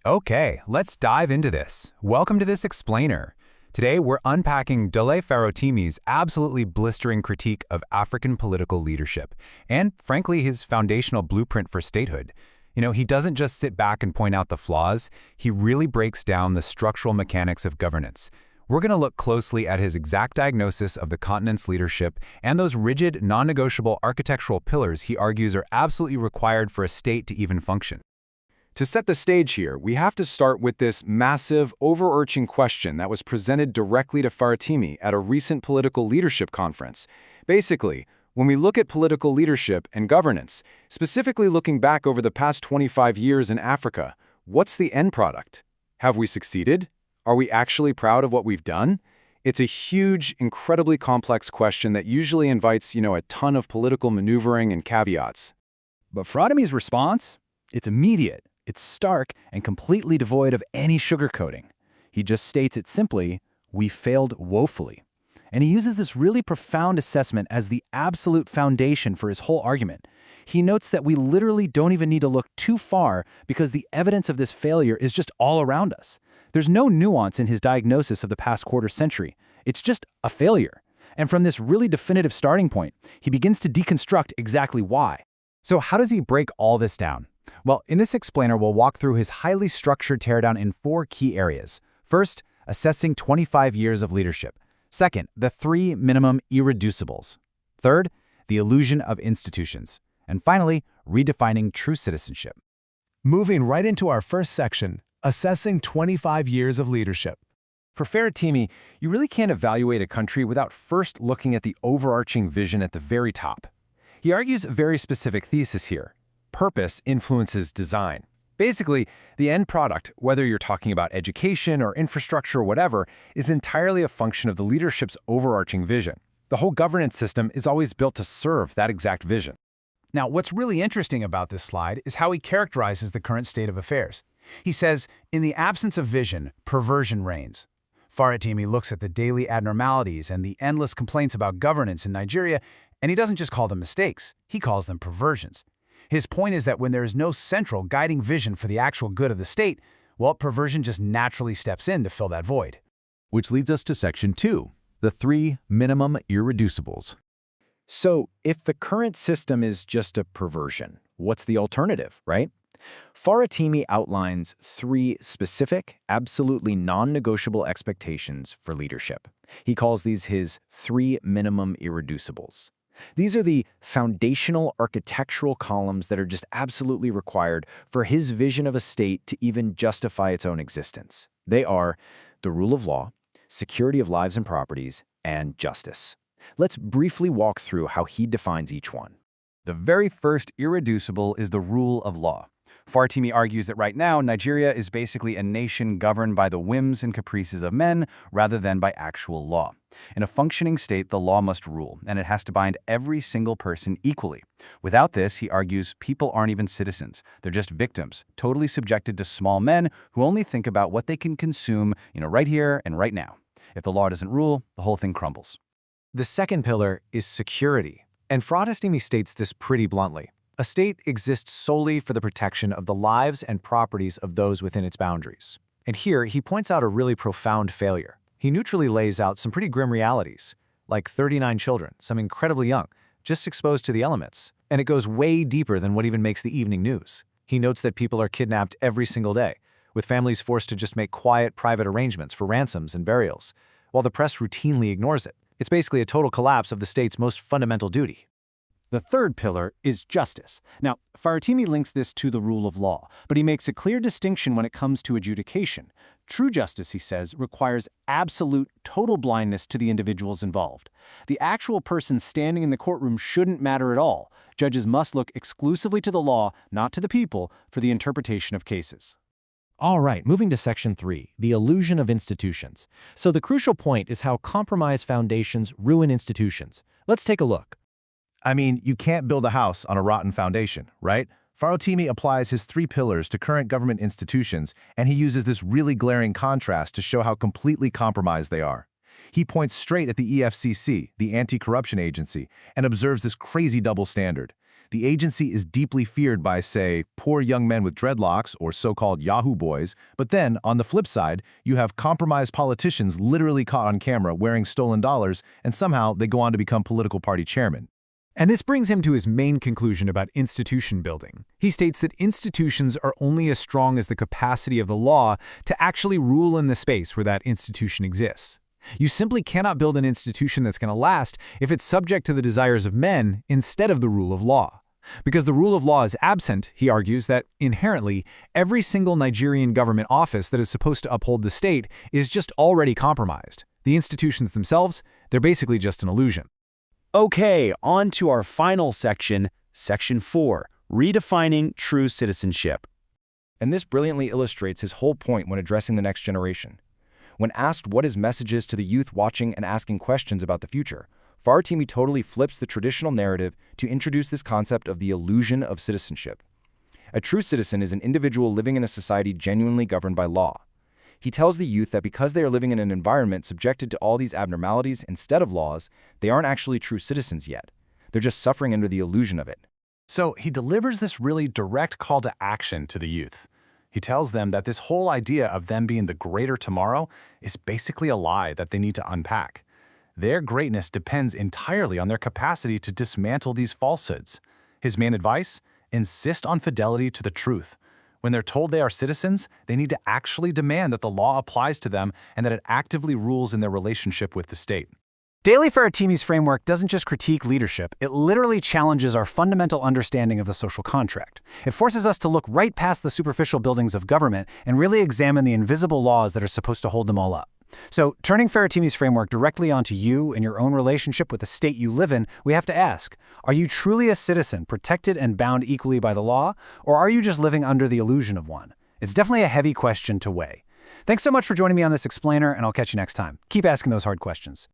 Okay, let's dive into this. Welcome to this explainer. Today, we're unpacking Dele Farotimi's absolutely blistering critique of African political leadership, and frankly, his foundational blueprint for statehood. He doesn't just sit back and point out the flaws, he really breaks down the structural mechanics of governance. We're going to look closely at his exact diagnosis of the continent's leadership and those rigid, non-negotiable architectural pillars he argues are absolutely required for a state to even function. To set the stage here, we have to start with this massive, overarching question that was presented directly to Farotimi at a recent political leadership conference. Basically, when we look at political leadership and governance, specifically looking back over the past 25 years in Africa, what's the end product? Have we succeeded? Are we actually proud of what we've done? It's a huge, incredibly complex question that usually invites, a ton of political maneuvering and caveats. But Farotimi's response? It's immediate. It's stark and completely devoid of any sugarcoating. He just states it simply, we failed woefully. And he uses this really profound assessment as the absolute foundation for his whole argument. He notes that we literally don't even need to look too far because the evidence of this failure is just all around us. There's no nuance in his diagnosis of the past quarter century. It's just a failure. And from this really definitive starting point, he begins to deconstruct exactly why. So how does he break all this down? Well, in this explainer, we'll walk through his highly structured teardown in 4 key areas. First, assessing 25 years of leadership. Second, the 3 minimum irreducibles. Third, the illusion of institutions. And finally, redefining true citizenship. Moving right into our first section, assessing 25 years of leadership. For Farotimi, you really can't evaluate a country without first looking at the overarching vision at the very top. He argues a very specific thesis here. Purpose influences design. Basically, the end product, whether you're talking about education or infrastructure or whatever, is entirely a function of the leadership's overarching vision. The whole governance system is always built to serve that exact vision. Now, what's really interesting about this slide is how he characterizes the current state of affairs. He says, in the absence of vision, perversion reigns. Farotimi looks at the daily abnormalities and the endless complaints about governance in Nigeria, and he doesn't just call them mistakes, he calls them perversions. His point is that when there is no central guiding vision for the actual good of the state, well, perversion just naturally steps in to fill that void. Which leads us to section 2, the 3 minimum irreducibles. So, if the current system is just a perversion, what's the alternative, right? Farotimi outlines 3 specific, absolutely non-negotiable expectations for leadership. He calls these his 3 minimum irreducibles. These are the foundational architectural columns that are just absolutely required for his vision of a state to even justify its own existence. They are the rule of law, security of lives and properties, and justice. Let's briefly walk through how he defines each one. The very first irreducible is the rule of law. Farotimi argues that right now, Nigeria is basically a nation governed by the whims and caprices of men rather than by actual law. In a functioning state, the law must rule, and it has to bind every single person equally. Without this, he argues, people aren't even citizens. They're just victims, totally subjected to small men who only think about what they can consume, right here and right now. If the law doesn't rule, the whole thing crumbles. The second pillar is security, and Farotimi states this pretty bluntly. A state exists solely for the protection of the lives and properties of those within its boundaries. And here, he points out a really profound failure. He neutrally lays out some pretty grim realities, like 39 children, some incredibly young, just exposed to the elements. And it goes way deeper than what even makes the evening news. He notes that people are kidnapped every single day, with families forced to just make quiet, private arrangements for ransoms and burials, while the press routinely ignores it. It's basically a total collapse of the state's most fundamental duty. The third pillar is justice. Now, Farotimi links this to the rule of law, but he makes a clear distinction when it comes to adjudication. True justice, he says, requires absolute, total blindness to the individuals involved. The actual person standing in the courtroom shouldn't matter at all. Judges must look exclusively to the law, not to the people, for the interpretation of cases. All right, moving to section 3, the illusion of institutions. So the crucial point is how compromised foundations ruin institutions. Let's take a look. I mean, you can't build a house on a rotten foundation, right? Farotimi applies his 3 pillars to current government institutions, and he uses this really glaring contrast to show how completely compromised they are. He points straight at the EFCC, the anti-corruption agency, and observes this crazy double standard. The agency is deeply feared by, say, poor young men with dreadlocks or so-called Yahoo boys, but then, on the flip side, you have compromised politicians literally caught on camera wearing stolen dollars, and somehow they go on to become political party chairmen. And this brings him to his main conclusion about institution building. He states that institutions are only as strong as the capacity of the law to actually rule in the space where that institution exists. You simply cannot build an institution that's going to last if it's subject to the desires of men instead of the rule of law. Because the rule of law is absent, he argues that, inherently, every single Nigerian government office that is supposed to uphold the state is just already compromised. The institutions themselves, they're basically just an illusion. Okay, on to our final section, Section 4, Redefining True Citizenship. And this brilliantly illustrates his whole point when addressing the next generation. When asked what his message is to the youth watching and asking questions about the future, Faratimi totally flips the traditional narrative to introduce this concept of the illusion of citizenship. A true citizen is an individual living in a society genuinely governed by law. He tells the youth that because they are living in an environment subjected to all these abnormalities instead of laws, they aren't actually true citizens yet. They're just suffering under the illusion of it. So he delivers this really direct call to action to the youth. He tells them that this whole idea of them being the greater tomorrow is basically a lie that they need to unpack. Their greatness depends entirely on their capacity to dismantle these falsehoods. His main advice? Insist on fidelity to the truth. When they're told they are citizens, they need to actually demand that the law applies to them and that it actively rules in their relationship with the state. Daily Faratimi's framework doesn't just critique leadership, it literally challenges our fundamental understanding of the social contract. It forces us to look right past the superficial buildings of government and really examine the invisible laws that are supposed to hold them all up. So, turning Faratimi's framework directly onto you and your own relationship with the state you live in, we have to ask, are you truly a citizen, protected and bound equally by the law, or are you just living under the illusion of one? It's definitely a heavy question to weigh. Thanks so much for joining me on this explainer, and I'll catch you next time. Keep asking those hard questions.